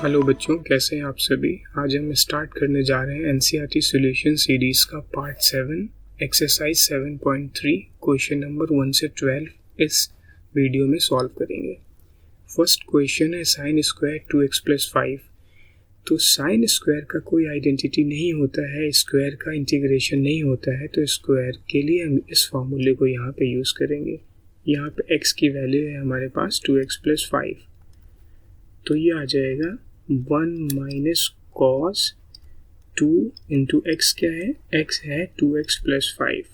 Hello बच्चों, कैसे हैं आप सभी। आज हम स्टार्ट करने जा रहे हैं एनसीईआरटी सॉल्यूशन सीरीज़ का पार्ट 7 एक्सरसाइज 7.3 क्वेश्चन नंबर 1 से 12 इस वीडियो में सॉल्व करेंगे। फर्स्ट क्वेश्चन है साइन स्क्वायर 2x+5। तो साइन स्क्वायर का कोई आइडेंटिटी नहीं होता है, स्क्वायर का इंटीग्रेशन नहीं होता है, तो स्क्वायर के लिए हम इस फार्मूले को यहाँ पे यूज़ करेंगे। यहाँ पे x की वैल्यू है हमारे पास 2x+5, तो ये आ जाएगा 1 माइनस कॉस 2 इंटू एक्स। क्या है? x है 2x+5,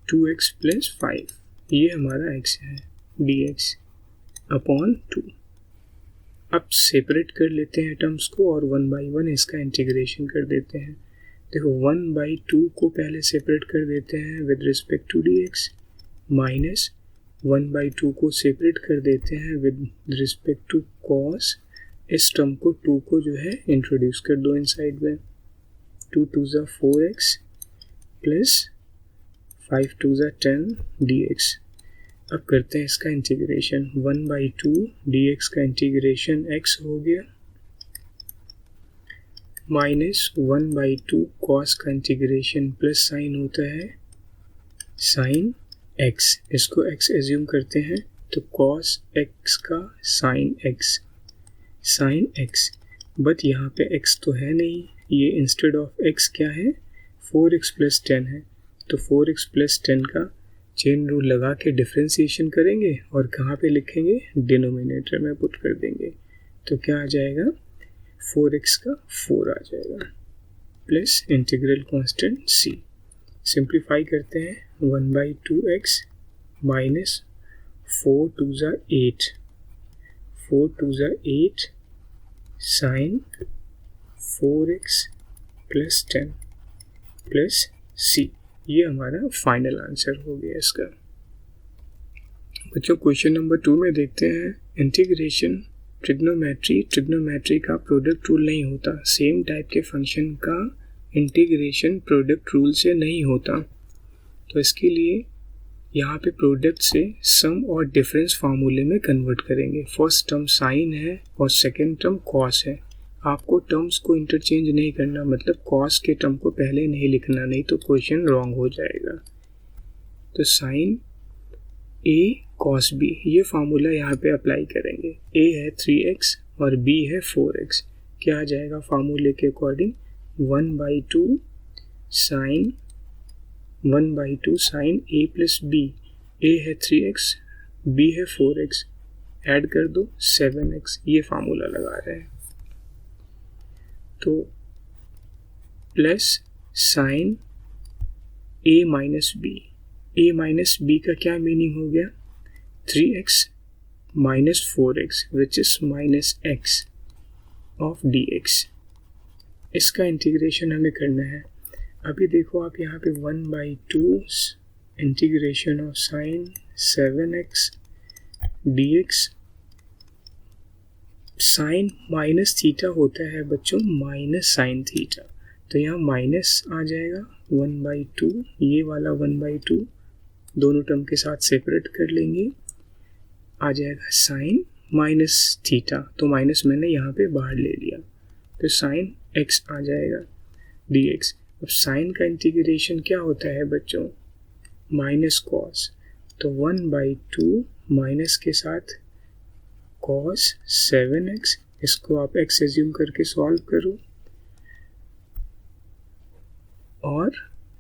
2x+5 ये हमारा x है dx अपॉन 2। अब सेपरेट कर लेते हैं टर्म्स को और 1/1 इसका इंटीग्रेशन कर देते हैं। देखो 1/2 को पहले सेपरेट कर देते हैं with respect to dx, minus 1/2 को सेपरेट कर देते हैं विद रिस्पेक्ट टू cos। इस टर्म को 2 को जो है इंट्रोड्यूस कर दो इनसाइड में। 2 2 ज़ा 4x प्लस 5 2 ज़ा 10 dx। अब करते हैं इसका इंटीग्रेशन। 1/2 dx का इंटीग्रेशन x हो गया, माइनस 1/2 cos का इंटीग्रेशन प्लस साइन होता है साइन x। इसको x एज्यूम करते हैं तो cos x का साइन x, बट यहाँ पे x तो है नहीं, ये इंस्टेड ऑफ x क्या है 4x + 10 है। तो 4x + 10 का चेन रूल लगा के डिफ्रेंसिएशन करेंगे और कहाँ पे लिखेंगे? डिनोमिनेटर में पुट कर देंगे। तो क्या आ जाएगा? 4x का 4 आ जाएगा plus integral constant c। Simplify करते हैं 1/2x माइनस 4 2 ज़ा 8, 4 2 ज़ा 8 साइन 4x + 10 प्लस c। ये हमारा फाइनल आंसर हो गया इसका। बच्चों क्वेश्चन नंबर 2 में देखते हैं इंटीग्रेशन ट्रिग्नोमेट्री का प्रोडक्ट रूल नहीं होता। सेम टाइप के फंक्शन का इंटीग्रेशन प्रोडक्ट रूल से नहीं होता, तो इसके लिए यहाँ पे प्रोडक्ट से सम और डिफरेंस फार्मूले में कन्वर्ट करेंगे। फर्स्ट टर्म साइन है और सेकंड टर्म कॉस है। आपको टर्म्स को इंटरचेंज नहीं करना, मतलब कॉस के टर्म को पहले नहीं लिखना, नहीं तो क्वेश्चन रॉन्ग हो जाएगा। तो साइन a cos b ये फार्मूला यहाँ पे अप्लाई करेंगे। a है 3x और b है 4x। क्या आ जाएगा फार्मूले के according? 1/2 sine a plus b। a है 3x, b है 4x, ऐड कर दो 7x। ये फार्मूला लगा रहे हैं। तो plus sine a minus b का क्या मीनिंग हो गया? 3x minus 4x which is minus x of dx। इसका इंटीग्रेशन हमें करना है। अभी देखो आप यहाँ पे 1/2 integration of sine 7x dx। Sine minus theta होता है बच्चों, माइनस साइन थीटा, तो यहाँ माइनस आ जाएगा 1/2। ये वाला 1/2 दोनों टर्म के साथ सेपरेट कर लेंगे, आ जाएगा साइन माइनस थीटा। तो माइनस मैंने यहाँ पे बाहर ले लिया, तो साइन x आ जाएगा dx। अब साइन का इंटीग्रेशन क्या होता है बच्चों? Minus cos. तो 1/2 माइनस के साथ cos 7x, इसको आप x एज्यूम करके सॉल्व करो, और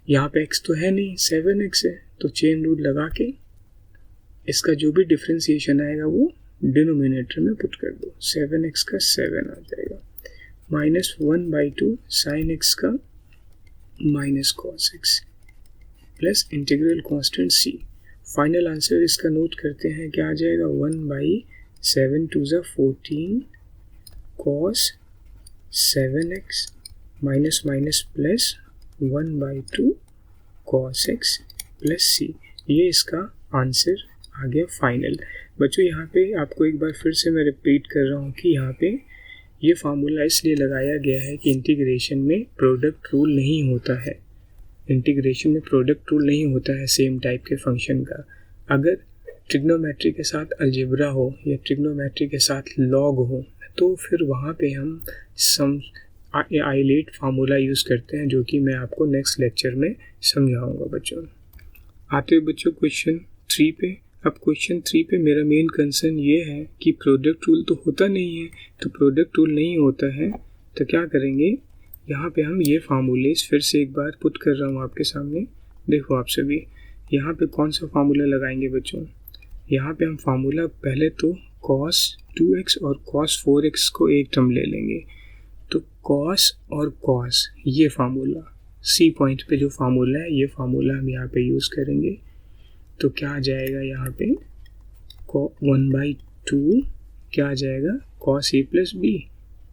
यहाँ पे x तो है नहीं, 7x है, तो चेन रूल लगा के इसका जो भी डिफ्रेंसिएशन आएगा वो डिनोमिनेटर में पुट कर दो। 7x का 7 आ जाएगा, माइनस 1/2 साइन x का minus cos x plus integral constant c। Final answer इसका नोट करते हैं, क्या आ जाएगा? 1/7 2 ज़ा 14 cos 7x minus minus plus 1/2 cos x plus c। ये इसका आंसर आ गया फाइनल। बच्चों यहाँ पे आपको एक बार फिर से मैं रिपीट कर रहा हूँ कि यहाँ पे ये फार्मूला इसलिए लगाया गया है कि इंटीग्रेशन में प्रोडक्ट रूल नहीं होता है। इंटीग्रेशन में प्रोडक्ट रूल नहीं होता है सेम टाइप के फंक्शन का। अगर ट्रिग्नोमेट्री के साथ अलजेब्रा हो या ट्रिग्नोमेट्री के साथ लॉग हो तो फिर वहाँ पे हम सम आइलेट फार्मूला यूज़ करते हैं, जो कि मैं आपको नेक्स्ट लेक्चर में समझाऊंगा बच्चों। आते हैं बच्चों क्वेश्चन 3 पे। अब क्वेश्चन 3 पे मेरा मेन कंसर्न ये है कि प्रोडक्ट रूल तो होता नहीं है, तो प्रोडक्ट रूल नहीं होता है तो क्या करेंगे, यहाँ पे हम ये फार्मूलेस फिर से एक बार पुट कर रहा हूँ आपके सामने। देखो आप सभी यहाँ पे कौन सा फार्मूला लगाएंगे बच्चों, यहाँ पे हम फार्मूला पहले तो cos 2x और cos 4x को एक टर्म ले लेंगे। तो cos और cos ये फार्मूला सी पॉइंट पे जो फार्मूला है, ये फार्मूला हम यहाँ पे यूज़ करेंगे। तो क्या आ जाएगा यहाँ पे 1/2 क्या आ जाएगा cos a plus b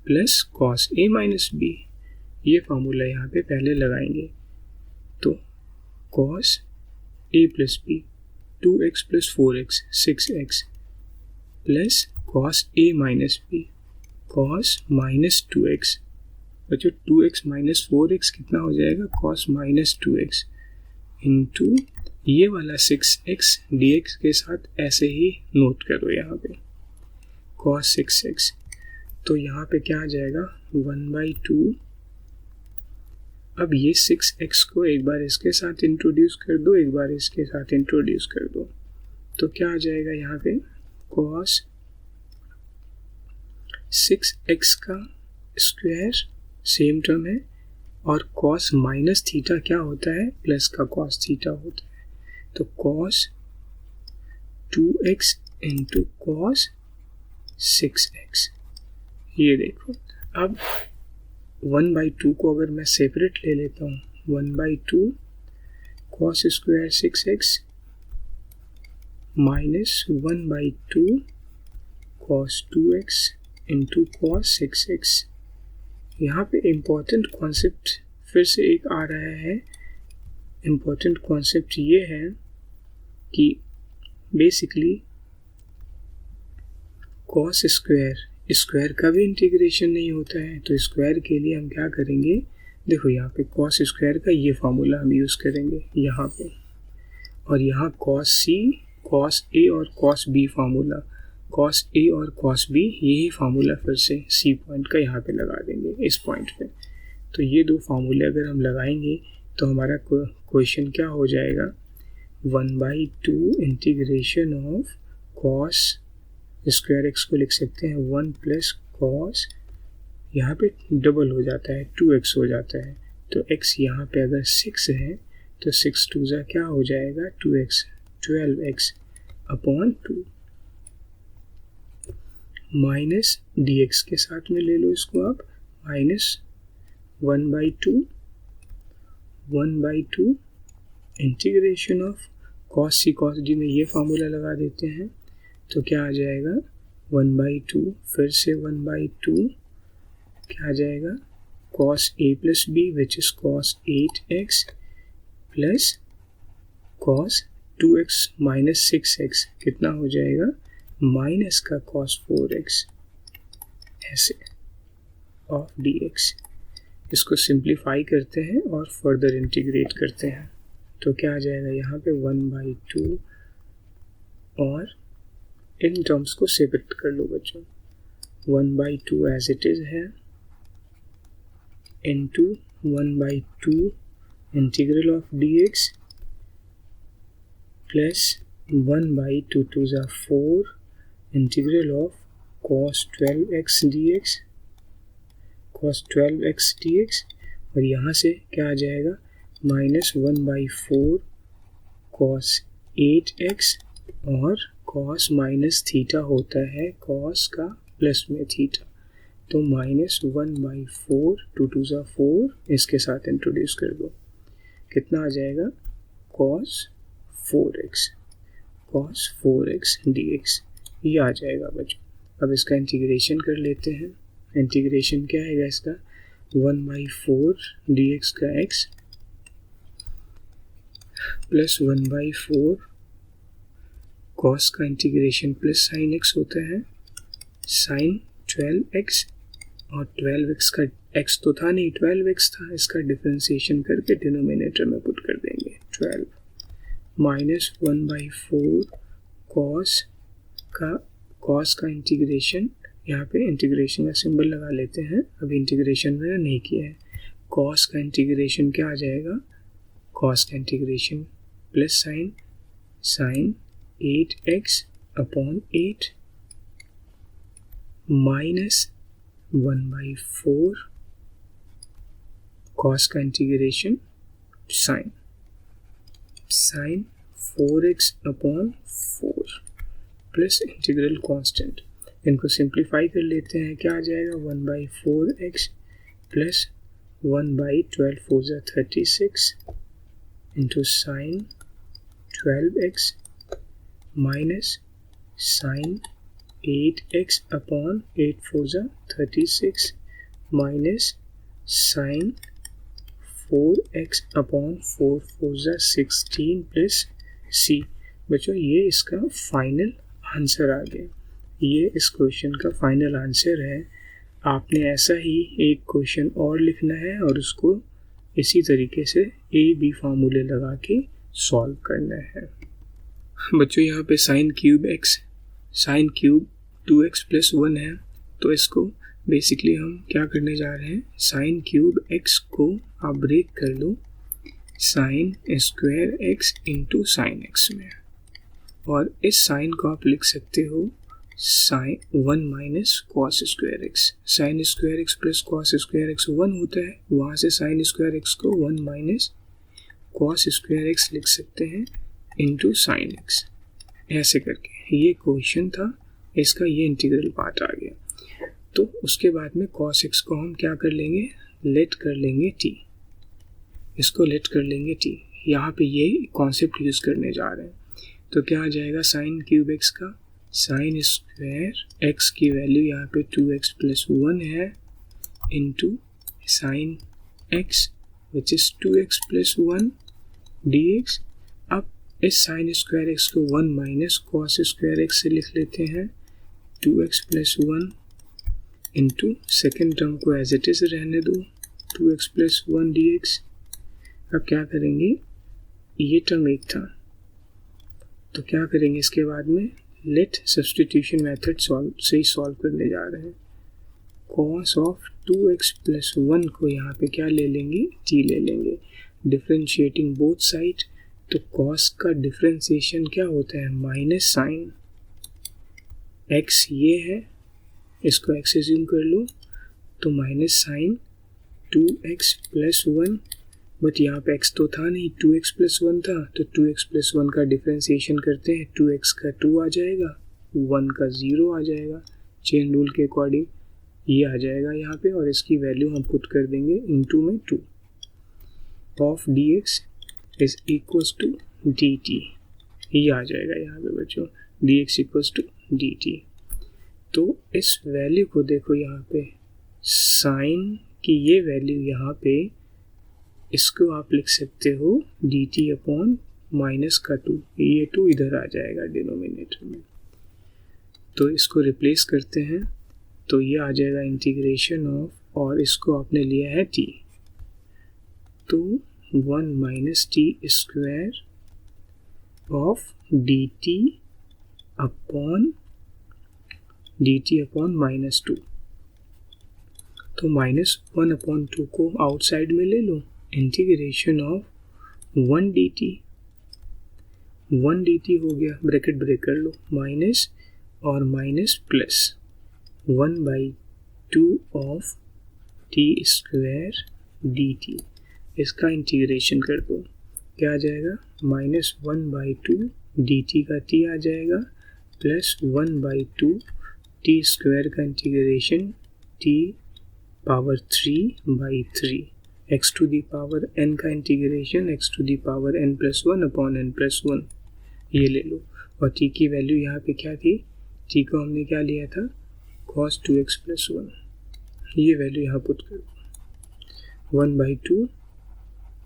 plus cos a minus b, ये फार्मूला यहाँ पे पहले लगाएंगे। तो cos a plus b 2x plus 4x 6x plus cos a minus b cos minus 2x। बच्चों 2x माइनस 4x कितना हो जाएगा cos माइनस 2x इंटू ये वाला 6x dx के साथ ऐसे ही नोट करो यहाँ पे cos 6x। तो यहाँ पे क्या आ जाएगा 1/2। अब ये 6x को एक बार इसके साथ इंट्रोड्यूस कर दो, एक बार इसके साथ इंट्रोड्यूस कर दो, तो क्या आ जाएगा यहाँ पे cos 6x का स्क्वायर सेम टर्म है, और cos माइनस थीटा क्या होता है प्लस का cos थीटा होता है। तो cos 2x into cos 6x। ये देखो अब 1/2 को अगर मैं सेपरेट ले लेता हूँ, 1/2 cos square 6x minus 1/2 cos 2x into cos 6x। यहाँ पे इम्पोर्टेंट कॉन्सेप्ट फिर से एक आ रहा है। इम्पोर्टेंट कॉन्सेप्ट ये है कि बेसिकली cos स्क्वायर का भी इंटीग्रेशन नहीं होता है, तो स्क्वायर के लिए हम क्या करेंगे, देखो यहाँ पे cos स्क्वायर का ये फार्मूला हम यूज़ करेंगे यहाँ पे, और यहाँ cos c cos a और cos b formula, cos a और cos b यही फार्मूला फिर से c पॉइंट का यहाँ पे लगा देंगे इस पॉइंट पे। तो ये दो फार्मूले अगर हम लगाएंगे तो हमारा क्वेश्चन क्या हो जाएगा 1/2 integration of cos square x को लिख सकते हैं 1 प्लस cos, यहाँ पे डबल हो जाता है 2x हो जाता है। तो x यहाँ पे अगर 6 है तो 6 2 क्या हो जाएगा 2x 12x upon 2 minus dx के साथ में ले लो इसको आप minus 1/2 integration of cos c cos d में ये फार्मूला लगा देते हैं। तो क्या आ जाएगा 1/2 फिर से 1/2 क्या आ जाएगा cos a plus b which is cos 8x plus cos 2x minus 6x कितना हो जाएगा माइनस का cos 4x ऐसे ऑफ dx। इसको सिंप्लीफाई करते हैं और फर्दर इंटीग्रेट करते हैं। तो क्या आ जाएगा यहाँ पे 1/2 और इन टर्म्स को सेपरेट कर लो बच्चों, 1/2 एज इट इज है into 1/2 integral of dx plus 1/2 2 4 integral of cos 12x dx और यहाँ से क्या आ जाएगा माइनस 1/4 cos 8x और cos माइनस थीटा होता है cos का प्लस में थीटा, तो माइनस 1/4 2 2 4 इसके साथ इंट्रोड्यूस कर दो, कितना आ जाएगा cos 4x dx ये आ जाएगा बच्चों। अब इसका इंटीग्रेशन कर लेते हैं। इंटीग्रेशन क्या है इसका 1/4 dx का x प्लस 1/4 cos का इंटीग्रेशन प्लस sin x होता है sin 12x और 12x का x तो था नहीं 12x था, इसका डिफरेंशिएशन करके डिनोमिनेटर में पुट कर देंगे 12 माइनस 1/4 cos का इंटीग्रेशन यहाँ पे इंटीग्रेशन का सिंबल लगा लेते हैं। अभी इंटीग्रेशन मैंने नहीं किया है। कॉस का इंटीग्रेशन क्या आ जाएगा, कॉस का integration plus sine 8x upon 8 minus 1/4 cos का integration sine 4x upon 4 plus integral constant. इनको सिंप्लीफाई कर लेते हैं, क्या आ जाएगा 1/4x plus 1/12 4 36 into sine 12x minus sine 8x upon 8 4 36 minus sine 4x upon 4 4 16 plus c। बच्चों ये इसका फाइनल आंसर आ गया। ये इस क्वेश्चन का फाइनल आंसर है। आपने ऐसा ही एक क्वेश्चन और लिखना है और उसको इसी तरीके से ए बी फार्मूले लगा के सॉल्व करना है। बच्चों यहाँ पे साइन क्यूब 2x प्लस 1 है, तो इसको बेसिकली हम क्या करने जा रहे हैं, साइन क्यूब x को आप ब्रेक कर लो sine square x into sine x में, और इस साइन को आप लिख सकते हो sine 1 minus cos square x। Sine square x plus cos square x 1 होता है, वहाँ से साइन स्क्वायर x को 1 माइनस कॉस स्क्वायर x लिख सकते हैं इंटू साइन x। ऐसे करके ये क्वेश्चन था, इसका ये इंटीग्रल पार्ट आ गया। तो उसके बाद में cos x को हम क्या कर लेंगे, लेट कर लेंगे t। इसको लेट कर लेंगे t। यहाँ पे ये कॉन्सेप्ट यूज करने जा रहे हैं। तो क्या आ जाएगा साइन क्यूब x का साइन स्क्वायर x की वैल्यू यहाँ पे 2x प्लस 1 है into sine x which is 2x plus 1 dx। अब इस साइन स्क्वायर x को 1 माइनस कॉस स्क्वायर x से लिख लेते हैं 2x plus 1 into second term को एज इट इज रहने दो 2x प्लस 1 dx। अब क्या करेंगे, ये टर्म एक था तो क्या करेंगे, इसके बाद में लेट सब्स्टिट्यूशन मेथड से ही सॉल्व करने जा रहे हैं। कॉस ऑफ 2x प्लस 1 को यहाँ पे क्या ले लेंगे, t ले लेंगे। डिफ्रेंशिएटिंग बोथ साइड, तो कॉस का डिफ्रेंशिएशन क्या होता है, माइनस साइन x ये है, इसको x एज्यूम कर लो, तो minus sign 2x plus 1, but यहाँ पे x तो था नहीं, 2x प्लस 1 था, तो 2x प्लस 1 का डिफ्रेंशिएशन करते हैं, 2x का 2 आ जाएगा, 1 का 0 आ जाएगा, चेन रूल के अकॉर्डिंग ये आ जाएगा यहाँ पे, और इसकी वैल्यू हम पुट कर देंगे इनटू में 2 of dx is equals to dt। ये आ जाएगा यहाँ पे बच्चों, dx इक्वल्स टू dt। तो इस वैल्यू को देखो यहाँ पे, साइन की ये वैल्यू यहाँ पे, इसको आप लिख सकते हो dt अपॉन माइनस का 2, ये 2 इधर आ जाएगा डिनोमिनेटर में, तो इसको रिप्लेस करते हैं, तो ये आ जाएगा इंटीग्रेशन ऑफ, और इसको आपने लिया है t, तो 1 minus T square of dt upon minus 2। तो माइनस 1 अपॉन 2 को आउटसाइड में ले लो, इंटीग्रेशन ऑफ 1 dt हो गया, ब्रैकेट ब्रेक कर लो, माइनस और minus plus 1/2 of t square dt। इसका इंटीग्रेशन कर दो, क्या आ जाएगा, माइनस 1/2 dt का t आ जाएगा, प्लस 1/2 टी स्क्वायर का integration t power 3/3, x to the power n का integration x to the power n plus 1 upon n plus 1, ये ले लो। और t की वैल्यू यहाँ पे क्या थी, t को हमने क्या लिया था, cos 2x प्लस 1, ये वैल्यू यहाँ पुट कर दो, 1/2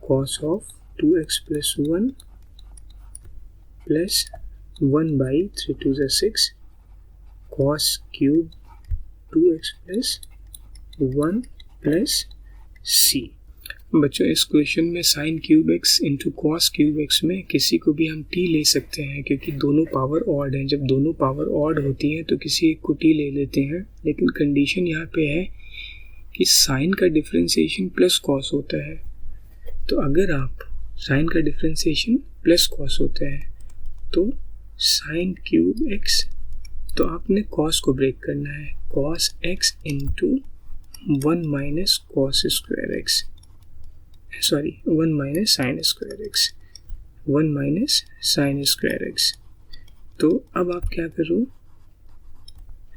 cos of 2x plus 1 plus 1/3 2 6 cos cube 2x plus 1 plus c। बच्चों इस क्वेश्चन में sine cube x into cos cube x में किसी को भी हम टी ले सकते हैं, क्योंकि दोनों पावर ऑड हैं। जब दोनों पावर ऑड होती हैं तो किसी एक को टी ले लेते हैं, लेकिन कंडीशन यहाँ पे है कि साइन का डिफरेंशिएशन प्लस कॉस होता है। तो अगर आप साइन का डिफरेंशिएशन प्लस कॉस होता है तो साइन क्यूब एक्स, तो आपने कॉस को ब्रेक करना है, cos x into 1 minus cos square x, sorry 1 minus sign square x, 1 minus sign square x. तो अब आप क्या करो,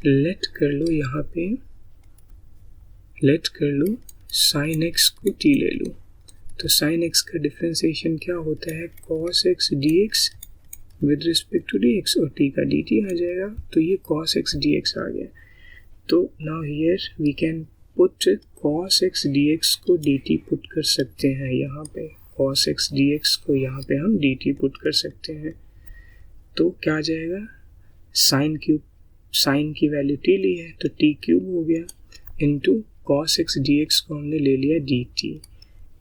लेट कर लो, यहाँ पे लेट कर लो साइन एक्स को टी ले लो। तो साइन एक्स का डिफरेंशिएशन क्या होता है, cos x d x with respect to d x, और टी का डी टी आ जाएगा। तो ये कॉस एक्स डी एक्स आ गया। तो now here we can put cos x d x को डी टी पुट कर सकते हैं यहाँ पे, कॉस एक्स डी एक्स को यहाँ पे हम डी टी पुट कर सकते हैं। तो क्या आ जाएगा, साइन क्यूब, साइन की वैल्यू टी ली है तो टी क्यूब हो गया, into cos x d x को हमने ले लिया डी टी,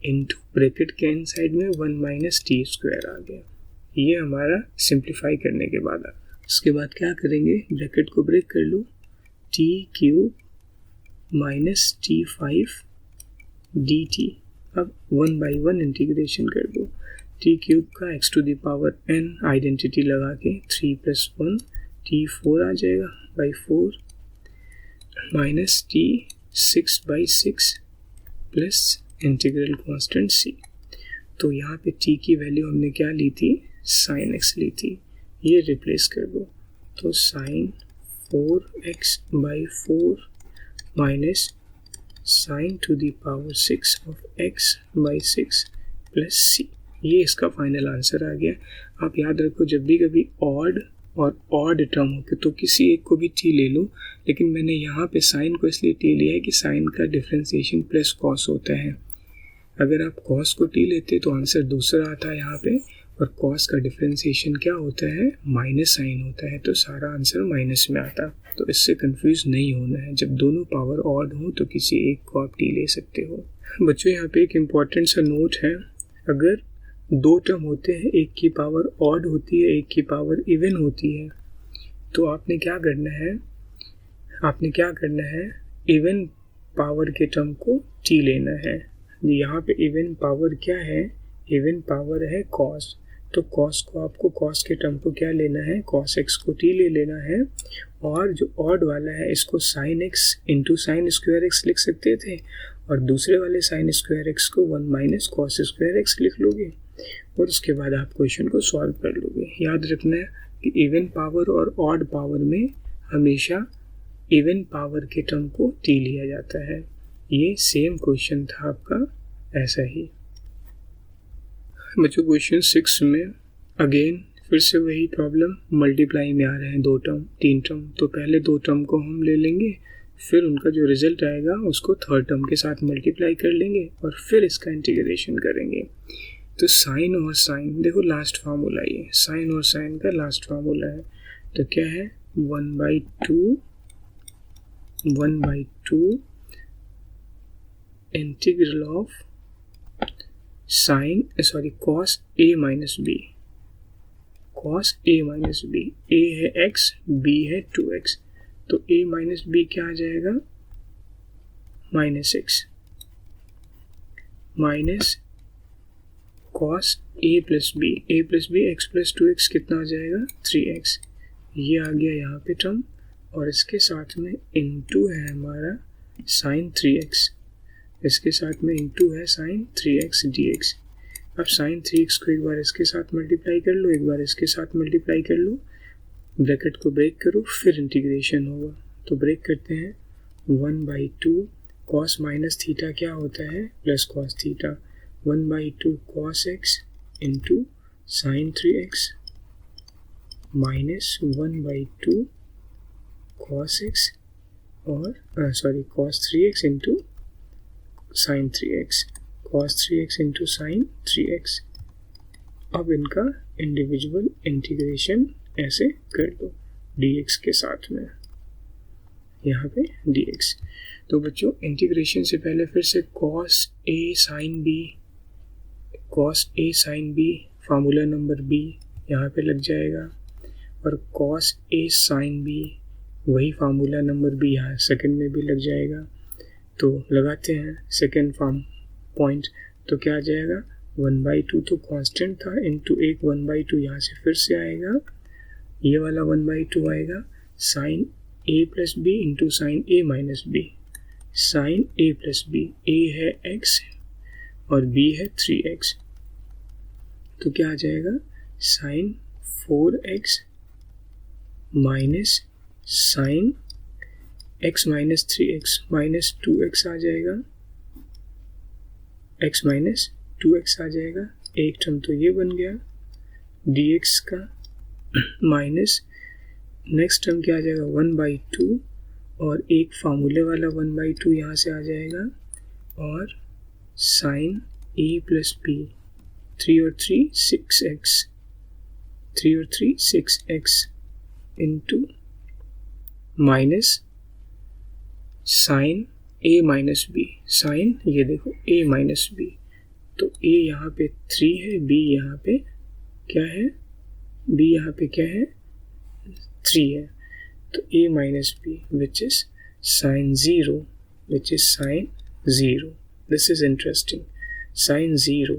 इंटू ब्रैकेट के इन साइड में 1 माइनस टी स्क्वायर आ गया। ये हमारा सिंप्लीफाई करने के बाद आ। इसके बाद क्या करेंगे, ब्रैकेट को ब्रेक कर लो, T cube minus T5 dt। अब 1/1 इंटीग्रेशन कर दो, टी क्यूब का x to the power n identity लगा के 3 + 1 T4 आ जाएगा by 4 minus T6/6 plus integral constant c। तो यहाँ पे t की वैल्यू हमने क्या ली थी, साइन x ली थी, ये रिप्लेस कर दो। तो sine 4x/4 minus sine to the power 6 of x/6 plus c। ये इसका फाइनल आंसर आ गया। आप याद रखो, जब भी कभी ऑड और ऑड टर्म हो तो किसी एक को भी टी ले लो, लेकिन मैंने यहाँ पे साइन को इसलिए टी लिया है कि साइन का डिफरेंशिएशन प्लस कॉस होता है। अगर आप कॉस को टी लेते तो आंसर दूसरा आता है यहाँ पे, और कॉस का डिफरेंशिएशन क्या होता है, माइनस साइन होता है, तो सारा आंसर माइनस में आता। तो इससे कंफ्यूज नहीं होना है, जब दोनों पावर ऑड हो तो किसी एक को आप टी ले सकते हो। बच्चों यहाँ पे एक इम्पॉर्टेंट सा नोट है, अगर दो टर्म होते हैं, एक की पावर ऑड होती है, एक की पावर इवन होती है, तो आपने क्या करना है, इवन पावर के टर्म को टी लेना है। यहाँ पे इवन पावर क्या है, इवन पावर है कॉस, तो कॉस को आपको कॉस के टर्म को क्या लेना है, कॉस एक्स को टी ले लेना है, और जो ऑड वाला है इसको sine x into sine square x लिख सकते थे, और दूसरे वाले साइन स्क्वायर एक्स को 1 माइनस कॉस स्क्वायर एक्स लिख लोगे, और उसके बाद आप क्वेश्चन को सॉल्व कर लोगे। याद रखना है कि इवन पावर और ऑड पावर में हमेशा इवन पावर के टर्म को टी लिया जाता है। ये सेम क्वेश्चन था आपका ऐसा ही। बच्चों क्वेश्चन 6 में अगेन फिर से वही प्रॉब्लम, मल्टीप्लाई में आ रहे हैं 2 टर्म 3 टर्म, तो पहले 2 टर्म को हम ले लेंगे, फिर उनका जो रिजल्ट आएगा उसको थर्ड टर्म के साथ मल्टीप्लाई कर लेंगे और फिर इसका इंटीग्रेशन करेंगे। तो साइन और साइन, देखो लास्ट फार्मूला, ये साइन और साइन का लास्ट फार्मूला है, तो क्या है 1/2 integral of sine cos a minus b, cos a minus b, a है x, b है 2x, तो a माइनस बी क्या आ जाएगा, -x minus cos a plus b, x plus 2x कितना आ जाएगा 3x, ये आ गया यहाँ पे टर्म, और इसके साथ में इनटू है हमारा साइन 3x, इसके साथ में इनटू है साइन 3x dx। अब साइन 3x को एक बार इसके साथ मल्टीप्लाई कर लो, एक बार इसके साथ मल्टीप्लाई कर लो, ब्रैकेट को ब्रेक करो, फिर इंटीग्रेशन होगा। तो ब्रेक करते हैं, 1/2 कॉस माइनस थीटा क्या होता है, plus cos theta, 1/2 cos x into sign 3x minus 1/2 cos x और cos 3x into sine 3x, cos 3x into sine 3x। अब इनका इंडिविजुअल इंटीग्रेशन ऐसे कर दो dx के साथ में। यहाँ पे dx। तो बच्चों इंटीग्रेशन से पहले फिर से cos a sin b formula number b यहाँ पे लग जाएगा, और cos a sin b वही फार्मूला नंबर b यहाँ सेकंड में भी लग जाएगा। तो लगाते हैं सेकंड फॉर्म पॉइंट, तो क्या आ जाएगा 1/2 तो कांस्टेंट था, इनटू एक 1/2 यहाँ से फिर से आएगा, ये वाला 1/2 आएगा, sine a plus b into sine a minus b, sine a plus b, a है x और b है 3x, तो क्या आ जाएगा sine 4x minus sine x minus 3x minus 2x आ जाएगा, x माइनस 2x आ जाएगा, एक टर्म तो ये बन गया dx का, माइनस नेक्स्ट टर्म क्या आ जाएगा 1/2 और एक फार्मूले वाला 1/2 यहाँ से आ जाएगा, और साइन a प्लस बी, 3 और 3 6x, 3 और 3 6x into minus sine a minus b, sine ये देखो a माइनस बी, तो a यहाँ पे 3 है, b यहाँ पे क्या है, b यहाँ पे क्या है 3 है, तो a minus b which is sine 0, which is sine 0। This is interesting, sine 0।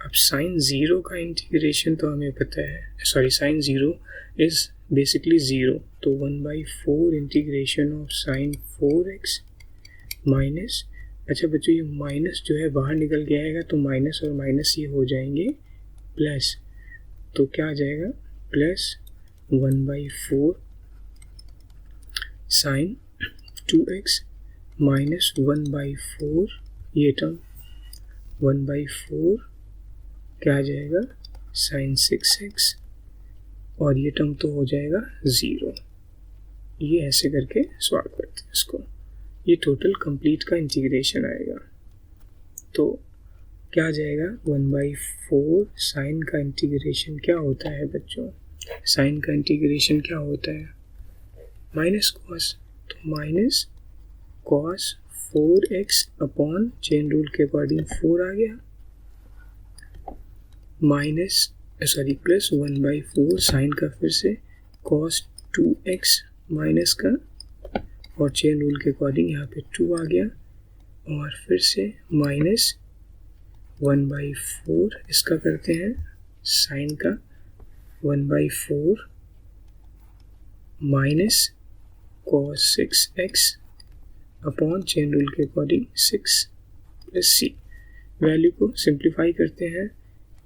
अब साइन 0 का इंटीग्रेशन तो हमें पता है, सॉरी साइन 0 इज बेसिकली 0, तो 1/4 integration of sign 4x minus, अच्छा बच्चों ये माइनस जो है बाहर निकल के आएगा, तो माइनस और माइनस ये हो जाएंगे प्लस, तो क्या आ जाएगा प्लस 1/4 साइन 2x माइनस 1/4, ये टर्म 1/4 क्या आ जाएगा साइन 6x, और ये टर्म तो हो जाएगा 0। ये ऐसे करके सॉल्व करते हैं इसको, ये टोटल कंप्लीट का इंटीग्रेशन आएगा, तो क्या आ जाएगा 1/4 साइन का इंटीग्रेशन क्या होता है बच्चों, साइन का इंटीग्रेशन क्या होता है माइनस कॉस, तो minus cos 4x upon chain rule के अकॉर्डिंग 4 आ गया, माइनस सॉरी प्लस 1/4 साइन का फिर से cos 2x माइनस का, और चेन रूल के अकॉर्डिंग यहाँ पे 2 आ गया, और फिर से माइनस 1/4 इसका करते हैं साइन का 1/4 minus cos 6x upon chain rule के अकॉर्डिंग 6 प्लस c, वैल्यू को सिंप्लीफाई करते हैं,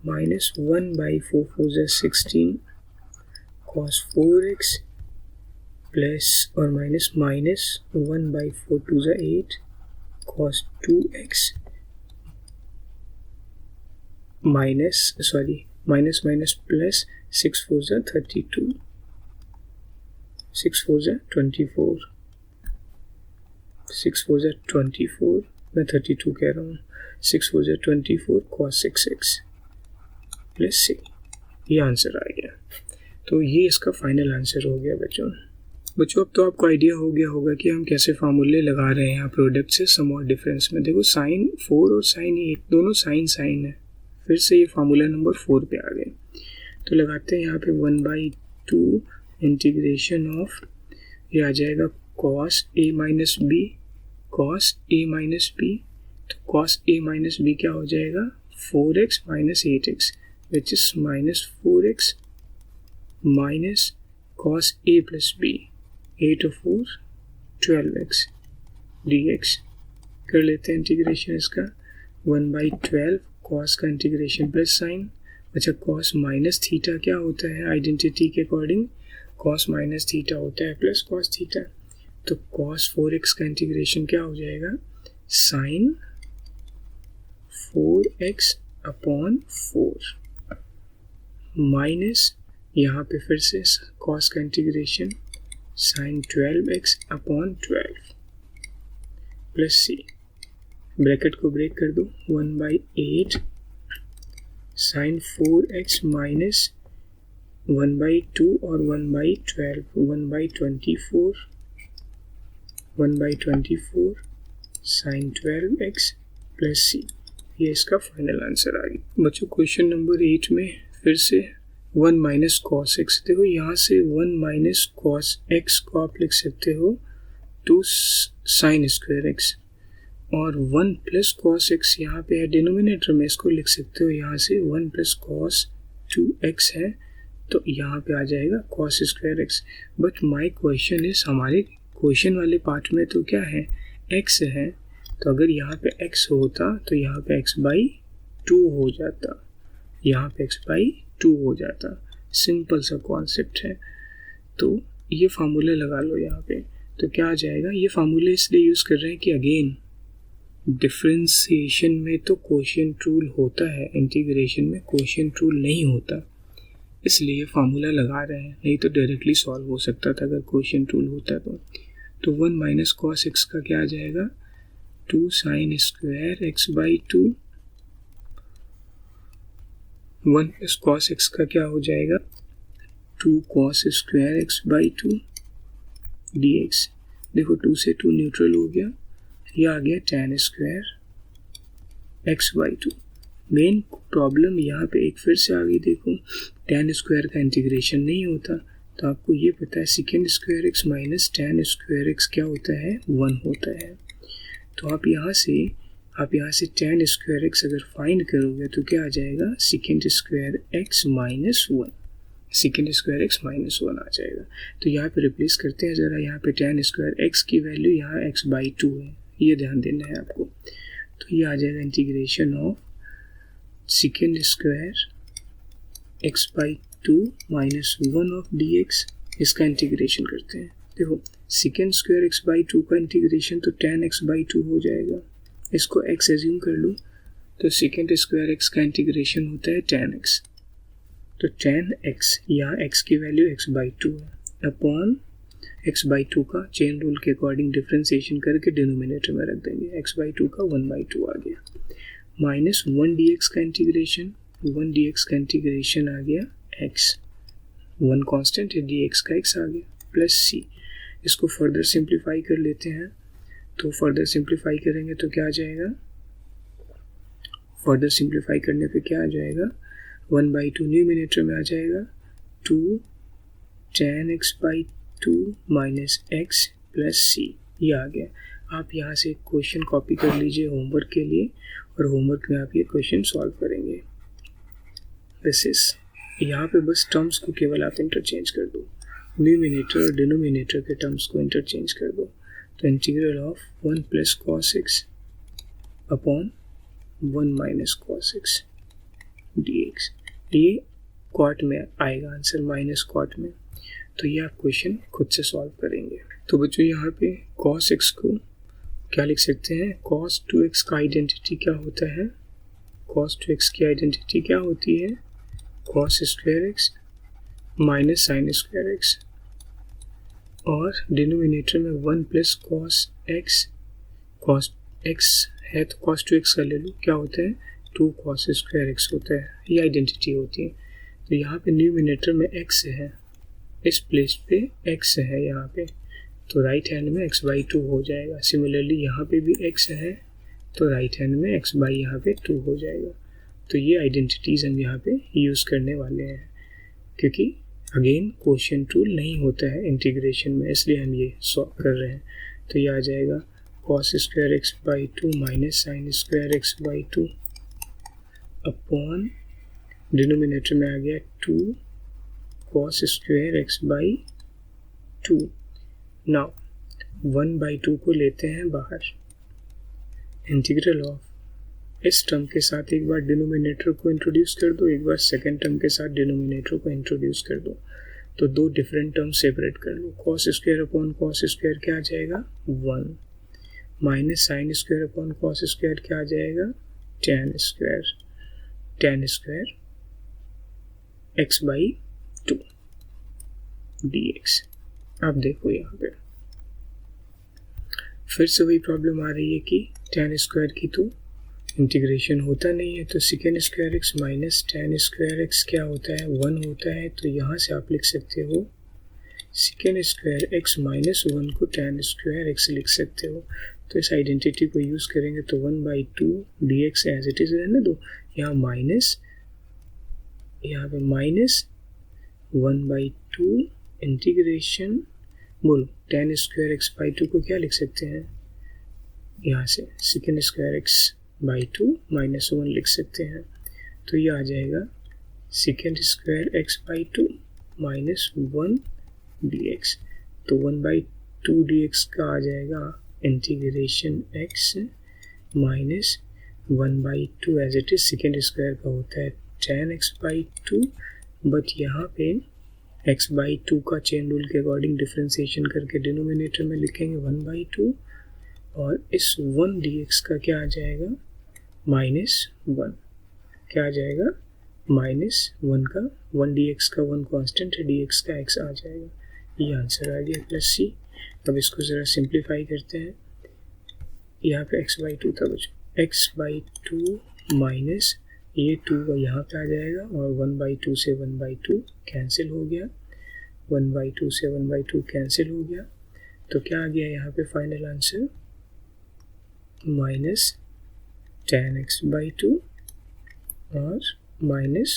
माइनस 1/4 4 16 cos 4x प्लस और minus 1/4 2 8 cos 2x minus plus 6 4 32 6 4 24 6 4 24, मैं 32 कह रहा हूँ, 6 4 24 cos 6x प्लस सी, ये आंसर आ गया। तो ये इसका फाइनल आंसर हो गया बच्चों। अब तो आपको आइडिया हो गया होगा कि हम कैसे फार्मूले लगा रहे हैं यहाँ प्रोडक्ट से सम और डिफरेंस में। देखो साइन 4 और साइन 8 दोनों साइन है, फिर से ये फार्मूला नंबर 4 पे आ गए, तो लगाते हैं यहाँ पे 1/2 इंटीग्रेशन ऑफ, ये आ जाएगा cos a minus b, cos a minus b, तो cos a माइनस बी क्या हो जाएगा 4x minus 8x which is minus 4x minus cos a plus b, 8 और 4 12x dx कर लेते हैं इंटीग्रेशन इसका, 1/12 cos का इंटीग्रेशन प्लस साइन, अच्छा cos माइनस थीटा क्या होता है आइडेंटिटी के अकॉर्डिंग, cos माइनस थीटा होता है प्लस cos थीटा, तो cos 4x का इंटीग्रेशन क्या हो जाएगा साइन 4x अपॉन 4 माइनस यहाँ पे फिर से cos का integration sine 12x upon 12 plus C, bracket को ब्रेक कर दो, 1/8 साइन 4x माइनस 1/2 और 1/12 1/24 1/24 sin 12x प्लस सी। ये इसका फाइनल आंसर आ गया। बच्चों क्वेश्चन नंबर 8 में फिर से 1 माइनस कॉस एक्स, देखो यहाँ से 1 माइनस कॉस एक्स को आप लिख सकते हो 2 साइन स्क्वायर एक्स, और 1 प्लस कॉस एक्स यहाँ पे है डिनोमिनेटर में, इसको लिख सकते हो यहाँ से 1 प्लस कॉस 2x है, तो यहाँ पे आ जाएगा cos square x. But my question is, हमारे क्वेश्चन वाले पार्ट में तो क्या है, x है, तो अगर यहाँ पे x होता तो यहाँ पे x/2 हो जाता, यहाँ पे x/2 हो जाता। सिंपल सा कॉन्सेप्ट है। तो ये फार्मूला लगा लो यहाँ पे, तो क्या आ जाएगा, ये फार्मूले इसलिए यूज़ कर रहे हैं कि अगेन डिफरेंशिएशन में तो क्वोशिएंट रूल होता है, इंटीग्रेशन में क्वोशिएंट रूल नहीं होता, इसलिए फार्मूला लगा रहे हैं, नहीं तो डायरेक्टली सॉल्व हो सकता था अगर क्वोशिएंट रूल होता तो 1 माइनस कॉस एक्स का क्या आ जाएगा, 2 sine square x/2, 1 plus cos x का क्या हो जाएगा, 2 कॉस स्क्वायर x/2 dx। देखो 2 से 2 न्यूट्रल हो गया, यह आ गया tan square x/2। Main problem यहाँ पे एक फिर से आ गई, देखो tan स्क्वायर का इंटीग्रेशन नहीं होता, तो आपको ये पता है second square x minus tan square x क्या होता है, 1 होता है। तो आप यहाँ से tan स्क्वायर एक्स अगर फाइंड करोगे तो क्या आ जाएगा, second square x minus 1, second square x minus 1 आ जाएगा। तो यहाँ पे रिप्लेस करते हैं ज़रा, यहाँ पे tan स्क्वायर एक्स की वैल्यू यहाँ x/2 है, ये ध्यान देना है आपको। तो ये आ जाएगा integration of second square x/2 minus 1 of dx, इसका इंटीग्रेशन करते हैं। देखो सेकेंड स्क्वायर x/2 का इंटीग्रेशन तो tan x/2 हो जाएगा, इसको x एज्यूम कर लो, तो सेकेंड स्क्वायर x का इंटीग्रेशन होता है tan x, तो tan x यहाँ x की वैल्यू x/2 है, अपॉन x/2 का चेन रूल के अकॉर्डिंग डिफ्रेंसिएशन करके डिनोमिनेटर में रख देंगे, x/2 का 1/2 आ गया, माइनस 1 dx का इंटीग्रेशन, 1 dx का इंटीग्रेशन आ गया x, 1 कांस्टेंट है, dx का x आ गया, प्लस c। इसको फर्दर सिंप्लीफाई कर लेते हैं, तो फर्दर सिंप्लीफाई करेंगे तो क्या आ जाएगा, फर्दर सिंप्लीफाई करने पे क्या आ जाएगा, 1/2 न्यूमिनेटर में आ जाएगा, 2 tan x/2 minus x plus c, ये आ गया। आप यहाँ से एक क्वेश्चन कॉपी कर लीजिए होमवर्क के लिए, और होमवर्क में आप ये क्वेश्चन सॉल्व करेंगे। दिस इज, यहाँ पे बस टर्म्स को केवल आप इंटरचेंज कर दो, न्यूमिनेटर और डिनोमिनेटर के टर्म्स को इंटरचेंज कर दो, तो integral of 1 plus cos x upon 1 minus cos x dx, ये कॉट में आएगा आंसर, माइनस कॉट में। तो ये आप क्वेश्चन खुद से सॉल्व करेंगे। तो बच्चों यहाँ पे cos x को क्या लिख सकते हैं, cos 2x का आइडेंटिटी क्या होता है, cos 2x की आइडेंटिटी क्या होती है, cos square x minus sign square x, और डिनोमिनेटर में 1 प्लस कॉस एक्स है तो cos 2x का ले लो, क्या होता है 2 cos स्क्वायर एक्स होता है, ये आइडेंटिटी होती है। तो यहाँ पे न्यूमिनेटर में x है, इस प्लेस पे x है यहाँ पे, तो राइट हैंड में x/2 हो जाएगा। सिमिलरली यहाँ पे भी x है, तो राइट हैंड में x बाई यहाँ पे 2 हो जाएगा। तो ये आइडेंटिटीज़ हम यहाँ पे यूज़ करने वाले हैं, क्योंकि अगेन क्वोशिएंट रूल नहीं होता है इंटीग्रेशन में, इसलिए हम ये सॉल्व कर रहे हैं। तो ये आ जाएगा cos square x/2 minus sine square x/2 upon denominator में आ गया 2 cos स्क्वायर x/2। नाउ 1/2 को लेते हैं बाहर, इंटीग्रल ऑफ इस टर्म के साथ एक बार डिनोमिनेटर को इंट्रोड्यूस कर दो, एक बार सेकेंड टर्म के साथ डिनोमिनेटर को इंट्रोड्यूस कर दो, तो 2 डिफरेंट टर्म सेपरेट कर लो। cos square upon cos square क्या आ जाएगा 1, minus sine square upon cos square क्या आ जाएगा tan स्क्वायर x/2 dx। अब देखो यहाँ पे फिर से वही प्रॉब्लम आ रही है कि tan स्क्वायर की तो इंटीग्रेशन होता नहीं है, तो second square x minus tan square x क्या होता है 1 होता है। तो यहाँ से आप लिख सकते हो सेकेंड स्क्वायर एक्स माइनस 1 को tan स्क्वायर एक्स लिख सकते हो। तो इस आइडेंटिटी को यूज़ करेंगे तो 1/2 dx एज इट इज़ रहने दो। यहाँ पे माइनस 1/2 इंटीग्रेशन बोलो tan स्क्वायर एक्स बाई 2 को क्या लिख सकते हैं, यहाँ से second square x by 2 minus 1 लिख सकते हैं। तो ये आ जाएगा second square x by 2 minus 1 dx। तो 1/2 dx का आ जाएगा integration x minus 1/2 as it is second square का होता है tan x बाई 2, बट यहाँ पे x बाई 2 का चेन रूल के अकॉर्डिंग डिफ्रेंसिएशन करके डिनोमिनेटर में लिखेंगे 1/2 और इस 1 dx का क्या आ जाएगा -1, क्या आ जाएगा -1 का 1 dx का 1 कांस्टेंट है, dx का x आ जाएगा। ये आंसर आ गया प्लस सी। अब इसको ज़रा सिंप्लीफाई करते हैं। यहाँ पे x/2 था बच्चों, x/2 माइनस ये 2 यहाँ पे आ जाएगा और 1/2 से 1/2 कैंसिल हो गया, 1/2 से 1/2 कैंसिल हो गया। तो क्या आ गया यहाँ पे final answer minus tan x/2 और माइनस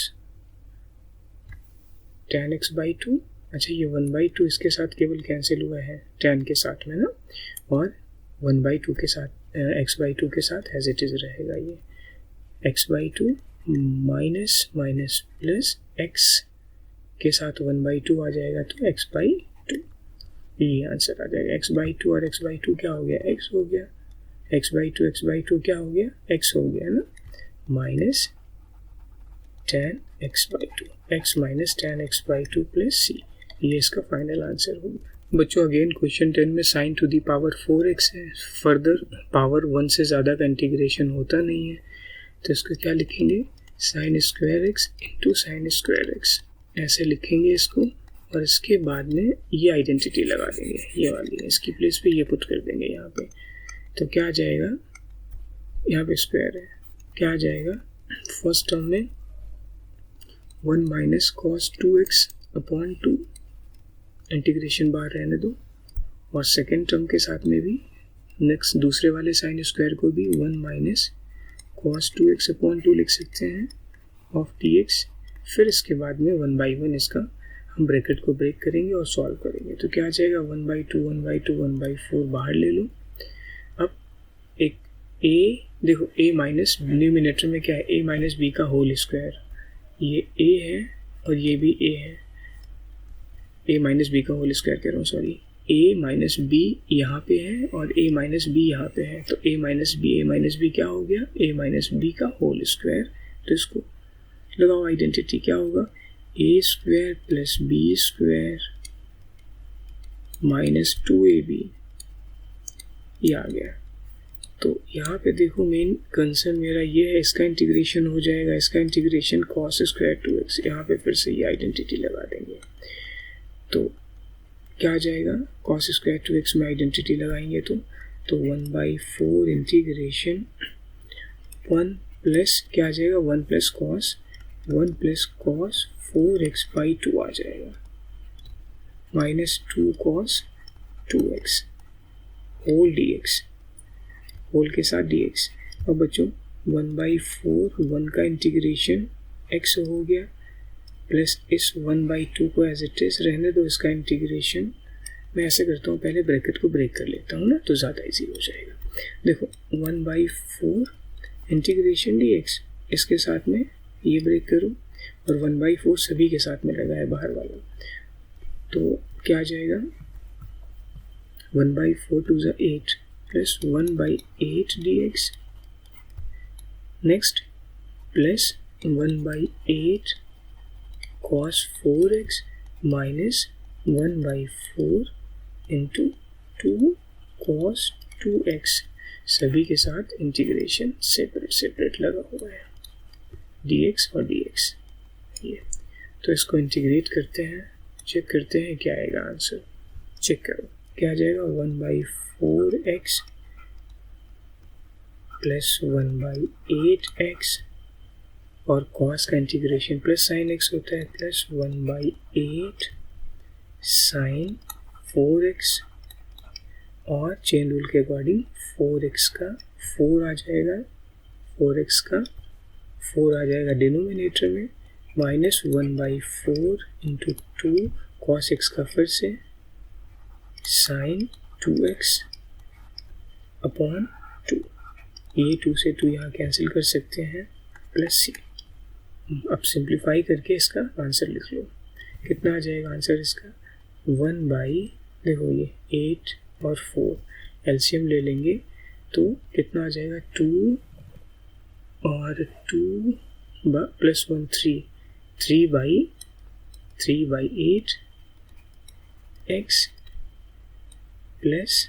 tan x/2। अच्छा ये 1/2 इसके साथ केवल कैंसिल हुआ है tan के साथ में ना, और 1/2 के साथ x/2 के साथ एज इट इज़ रहेगा। ये x/2 minus minus plus x के साथ 1/2 आ जाएगा तो x/2, ये आंसर आ जाएगा। x/2 और x/2 क्या हो गया, x हो गया, x/2 क्या हो गया, x हो गया ना, minus tan x/2, x minus tan x/2 plus C, ये इसका फाइनल आंसर होगा। बच्चों अगेन क्वेश्चन 10 में sin to the power 4x है, फर्दर पावर 1 से ज़्यादा का इंटीग्रेशन होता नहीं है, तो इसको क्या लिखेंगे sin square x into sine square x, ऐसे लिखेंगे इसको। और इसके बाद में ये आइडेंटिटी लगा देंगे, ये वाली इसकी प्लेस पे ये पुट कर देंगे यहाँ पे। तो क्या आ जाएगा, यहाँ पे स्क्वायर है, क्या आ जाएगा फर्स्ट टर्म में 1 minus cos 2x upon 2, integration बाहर रहने दो, और सेकेंड टर्म के साथ में भी नेक्स्ट दूसरे वाले साइन स्क्वायर को भी 1 माइनस कॉस 2x अपॉन 2 लिख सकते हैं ऑफ dx। फिर इसके बाद में 1/1 इसका हम ब्रैकेट को ब्रेक करेंगे और सॉल्व करेंगे। तो क्या आ जाएगा 1/2 1/2 1/4 बाहर ले लो। अब एक a देखो, a माइनस न्यूमिनेटर में क्या है, a माइनस बी का होल स्क्वायर, ये a है और ये भी a है, a माइनस बी का होल स्क्वायर कह रहा हूँ, सॉरी, a माइनस बी यहाँ पे है और a माइनस बी यहाँ पे है। तो a माइनस बी क्या हो गया, a माइनस बी का होल स्क्वायर। तो इसको लगाओ आइडेंटिटी, क्या होगा a square plus b square minus 2ab, ये आ गया। तो यहाँ पे देखो मेन कंसर्न मेरा ये है, इसका इंटीग्रेशन हो जाएगा, इसका इंटीग्रेशन कॉस स्क्वायर 2x, यहाँ पे फिर से ये आइडेंटिटी लगा देंगे। तो क्या आ जाएगा, कॉस स्क्वायर 2x में आइडेंटिटी लगाएंगे तो 1/4 इंटीग्रेशन 1 प्लस क्या आ जाएगा, 1 प्लस कॉस 4x/2 आ जाएगा, minus 2 cos 2x whole dx, whole के साथ dx। अब बच्चों 1/4 1 का इंटीग्रेशन x हो गया, प्लस इस 1/2 को एज इट इज रहने दो, इसका इंटीग्रेशन मैं ऐसे करता हूँ, पहले ब्रैकेट को ब्रेक कर लेता हूँ ना, तो ज़्यादा इजी हो जाएगा। देखो 1/4 इंटीग्रेशन dx, इसके साथ में ये ब्रेक करो, और 1/4 सभी के साथ में लगा है बाहर वाला, तो क्या आ जाएगा 1/4 2 = 8 plus 1/8 dx, next plus 1/8 cos 4x minus 1/4 into 2 cos 2x, सभी के साथ इंटीग्रेशन सेपरेट लगा हुआ है, dx और dx ये। तो इसको इंटीग्रेट करते हैं, चेक करते हैं क्या आएगा आंसर, चेक करो क्या आ जाएगा, 1/4x प्लस 1/8x और cos का इंटीग्रेशन प्लस sin x होता है, प्लस 1/8 साइन 4x और चेन रूल के अकॉर्डिंग 4x का 4 आ जाएगा, 4x का 4 आ जाएगा डिनोमिनेटर में, माइनस 1/4 इंटू 2 कॉस x का फिर से साइन 2x अपॉन 2, ये 2 से 2 यहाँ कैंसिल कर सकते हैं, प्लस c। अब सिंप्लीफाई करके इसका आंसर लिख लो, कितना आ जाएगा आंसर इसका, 1/, देखो ये 8 और 4 एलसीएम ले लेंगे तो कितना आ जाएगा, 2 और 2 प्लस 1 3/8 x प्लस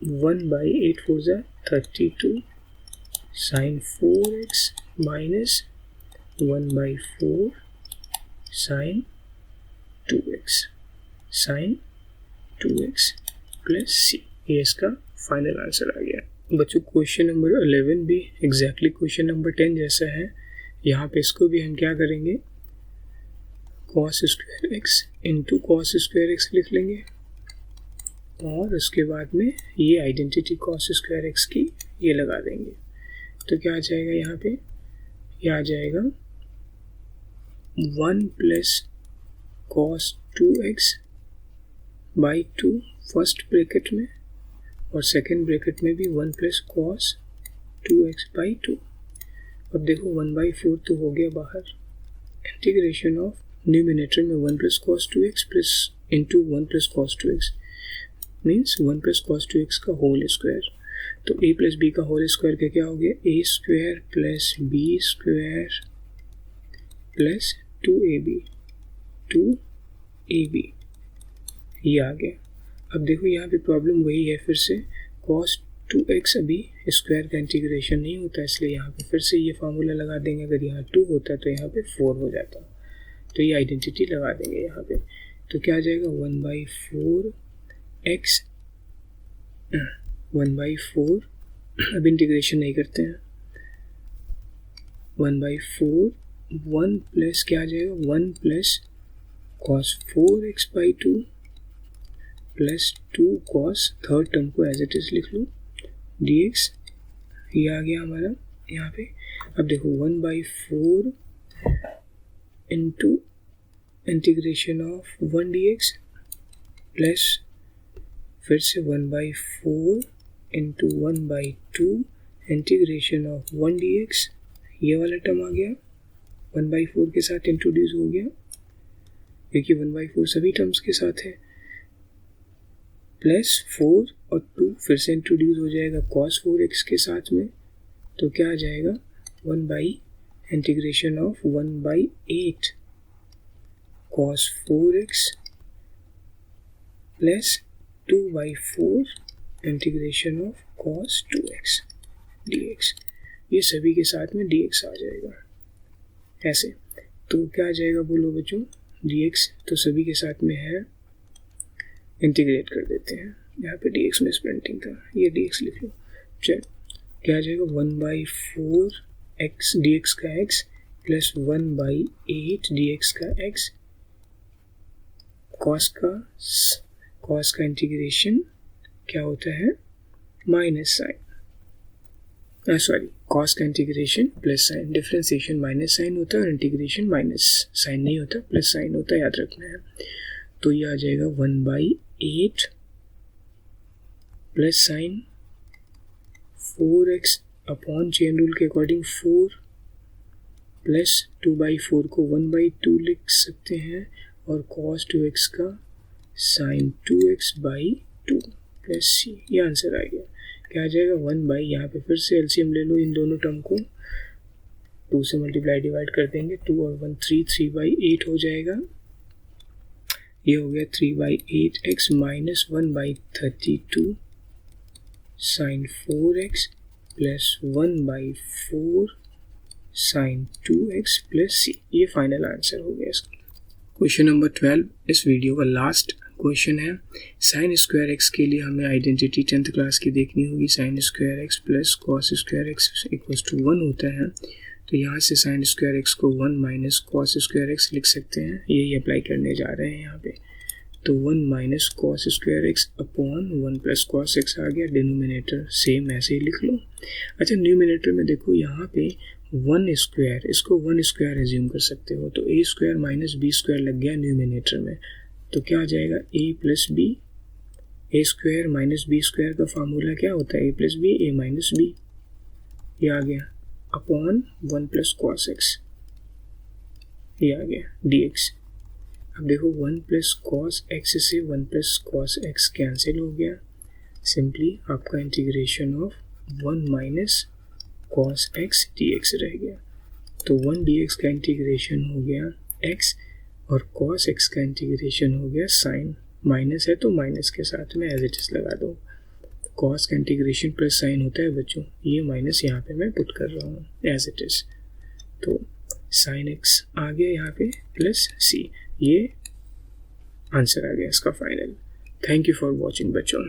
1/8 4 जा 32 sine 4x minus 1/4 sine 2x plus c, ये इसका फाइनल आंसर आ गया। बच्चों क्वेश्चन नंबर 11 भी एग्जैक्टली क्वेश्चन नंबर 10 जैसा है। यहाँ पे इसको भी हम क्या करेंगे, cos square x into cos square x लिख लेंगे और उसके बाद में ये आइडेंटिटी cos स्क्वायर x की ये लगा देंगे। तो क्या आ जाएगा यहाँ पे, ये आ जाएगा 1 plus cos 2x by 2 first bracket में और सेकेंड ब्रैकेट में भी 1 प्लस cos 2x बाई 2। अब देखो 1/4 तो हो गया बाहर, इंटीग्रेशन ऑफ न्यूमिनेटर में 1 plus cos 2x plus into 1 plus cos 2x means 1 plus cos 2x का होल स्क्वायर। तो a प्लस बी का होल स्क्वायर का क्या हो गया, a square plus b square plus 2ab ये आ गया। अब देखो यहाँ पे प्रॉब्लम वही है, फिर से cos 2x अभी स्क्वायर का इंटीग्रेशन नहीं होता, इसलिए यहाँ पे फिर से ये फार्मूला लगा देंगे। अगर यहाँ 2 होता तो यहाँ पे 4 हो जाता, तो ये आइडेंटिटी लगा देंगे यहाँ पे। तो क्या आ जाएगा 1/4 अब इंटीग्रेशन नहीं करते हैं, 1/4 1 प्लस क्या आ जाएगा 1 plus cos 4x by 2 plus 2 cos, third term को एज इट इज लिख लो dx, ये आ गया हमारा यहाँ पे। अब देखो 1/4 into integration of 1 dx plus फिर से 1/4 इंटू 1/2 इंटीग्रेशन ऑफ 1 dx, ये वाला टर्म आ गया 1/4 के साथ इंट्रोड्यूस हो गया क्योंकि 1/4 सभी टर्म्स के साथ है, प्लस 4 और 2 फिर से इंट्रोड्यूस हो जाएगा cos 4x के साथ में। तो क्या आ जाएगा 1 integration of 1/8 cos 4x plus 2/4 integration of cos 2x dx, ये सभी के साथ में dx आ जाएगा ऐसे। तो क्या आ जाएगा बोलो बच्चों, dx तो सभी के साथ में है, इंटीग्रेट कर देते हैं, यहाँ पे dx में स्प्रिंटिंग था, ये dx लिख लो। चल क्या आ जाएगा 1/4 x dx का x प्लस 1/8 dx का x, cos का इंटीग्रेशन क्या होता है माइनस साइन, सॉरी cos का integration plus sine, differentiation minus sine होता है और इंटीग्रेशन माइनस साइन नहीं होता, प्लस साइन होता है, याद रखना है। तो ये आ जाएगा 1/8 plus sign 4x upon chain rule के अकॉर्डिंग 4 प्लस 2/4 को 1/2 लिख सकते हैं और cos 2x का sine 2x by 2 plus c, ये आंसर आ गया। क्या आ जाएगा 1/, यहाँ पे फिर से एलसीएम ले लो, इन दोनों टर्म को 2 से मल्टीप्लाई डिवाइड कर देंगे, 2 और 1 3/8 हो जाएगा, ये हो गया 3/8x minus 1/32 sine 4x plus 1/4 sine 2x plus c, ये फाइनल आंसर हो गया इसका। क्वेश्चन नंबर 12 इस वीडियो का लास्ट क्वेश्चन है। साइन स्क्वायर एक्स के लिए हमें आइडेंटिटी 10th क्लास की देखनी होगी। Sine square x plus cos square x equals to 1 होता है। तो यहाँ से साइन स्क्वायर एक्स को 1 माइनस कॉस स्क्वायर एक्स लिख सकते हैं, यही अप्लाई करने जा रहे हैं यहाँ पे। तो 1 minus cos square X upon 1 plus cos X आ गया, डिनोमिनेटर सेम ऐसे ही लिख लो। अच्छा न्यूमिनेटर में देखो यहाँ पे 1 स्क्वायर, इसको 1 स्क्वायर एज्यूम कर सकते हो, तो ए स्क्वायर माइनस बी स्क्वायर लग गया न्यूमिनेटर में, तो क्या आ जाएगा ए प्लस बी। ए स्क्वायर माइनस बी स्क्वायर का फार्मूला क्या होता है, ए प्लस बी ए माइनस बी, ये आ गया अपॉन 1 प्लस कॉस एक्स, ये आ गया डी एक्स। अब देखो 1 प्लस कॉस एक्स से 1 प्लस कॉस एक्स कैंसिल हो गया, सिंपली आपका integration of 1 minus cos x d x रह गया। तो 1 डी एक्स का इंटीग्रेशन हो गया एक्स और कॉस एक्स का इंटीग्रेशन हो गया साइन, माइनस है तो माइनस के साथ में एज इट इज लगा दो। कॉस का इंटीग्रेशन प्लस साइन होता है बच्चों, ये माइनस यहाँ पे मैं पुट कर रहा हूँ एज इट इज। तो साइन एक्स आ गया यहाँ पे प्लस सी, ये आंसर आ गया इसका final. Thank you for watching बच्चों।